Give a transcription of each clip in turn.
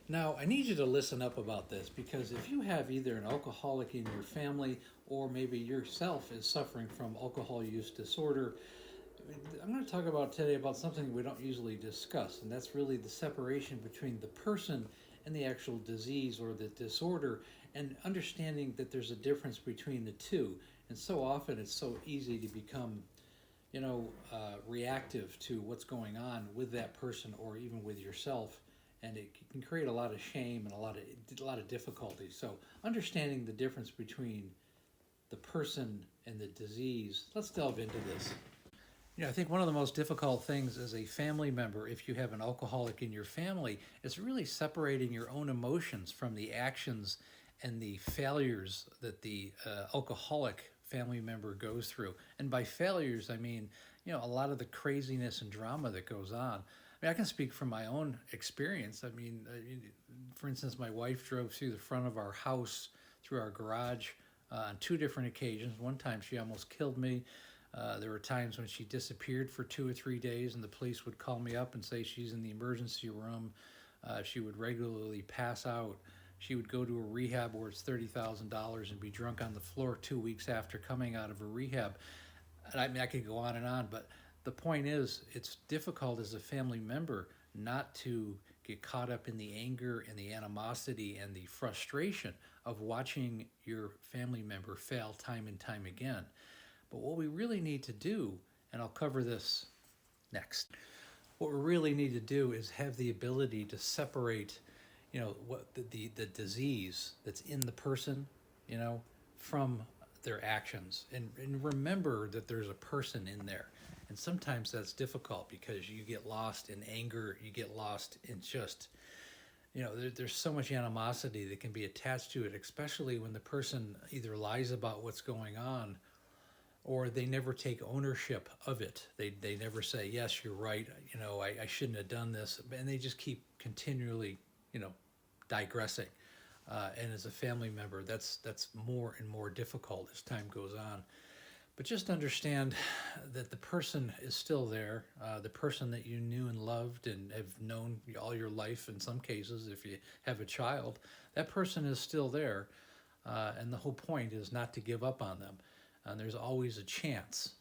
Now, I need you to listen up about this because if you have either an alcoholic in your family or maybe yourself is suffering from alcohol use disorder, I'm going to talk about today about something we don't usually discuss, and that's really the separation between the person and the actual disease or the disorder, and understanding that there's a difference between the two. And so often it's so easy to become reactive to what's going on with that person or even with yourself, and it can create a lot of shame and a lot of difficulty. So understanding the difference between the person and the disease, let's delve into this. I think one of the most difficult things as a family member, if you have an alcoholic in your family, is really separating your own emotions from the actions and the failures that the alcoholic family member goes through. And by failures, I mean, a lot of the craziness and drama that goes on. I mean, I can speak from my own experience. I mean, for instance, my wife drove through the front of our house, through our garage, on two different occasions. One time she almost killed me. There were times when she disappeared for 2 or 3 days, and the police would call me up and say she's in the emergency room. She would regularly pass out. She would go to a rehab where it's $30,000 and be drunk on the floor 2 weeks after coming out of a rehab. And I mean, I could go on and on, but the point is, it's difficult as a family member not to get caught up in the anger and the animosity and the frustration of watching your family member fail time and time again. But what we really need to do, and I'll cover this next, what we really need to do is have the ability to separate, what the disease that's in the person, from their actions, and remember that there's a person in there. And sometimes that's difficult because you get lost in anger, you get lost in just, there's so much animosity that can be attached to it, especially when the person either lies about what's going on or they never take ownership of it. They never say, yes, you're right, I shouldn't have done this. And they just keep continually, digressing. And as a family member, that's more and more difficult as time goes on. But just understand that the person is still there, the person that you knew and loved and have known all your life in some cases, if you have a child, that person is still there. And the whole point is not to give up on them. And there's always a chance.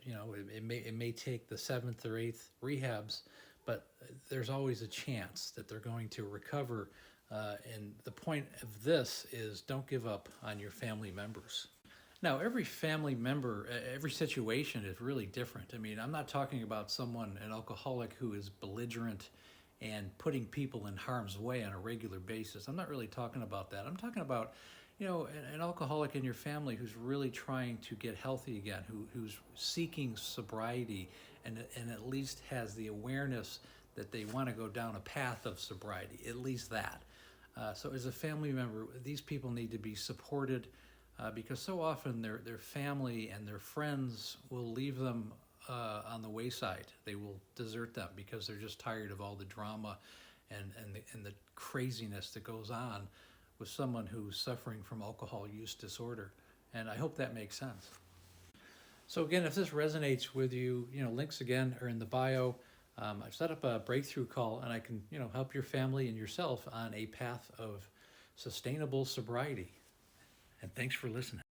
It may take the seventh or eighth rehabs, but there's always a chance that they're going to recover. And the point of this is don't give up on your family members. Now, every family member, every situation is really different. I mean, I'm not talking about someone, an alcoholic, who is belligerent and putting people in harm's way on a regular basis. I'm not really talking about that. I'm talking about an alcoholic in your family who's really trying to get healthy again, who's seeking sobriety and at least has the awareness that they want to go down a path of sobriety, at least that. So as a family member, these people need to be supported because so often their family and their friends will leave them on the wayside. They will desert them because they're just tired of all the drama and the craziness that goes on with someone who's suffering from alcohol use disorder. And I hope that makes sense. So again, if this resonates with you, links again are in the bio. I've set up a breakthrough call, and I can, help your family and yourself on a path of sustainable sobriety. And thanks for listening.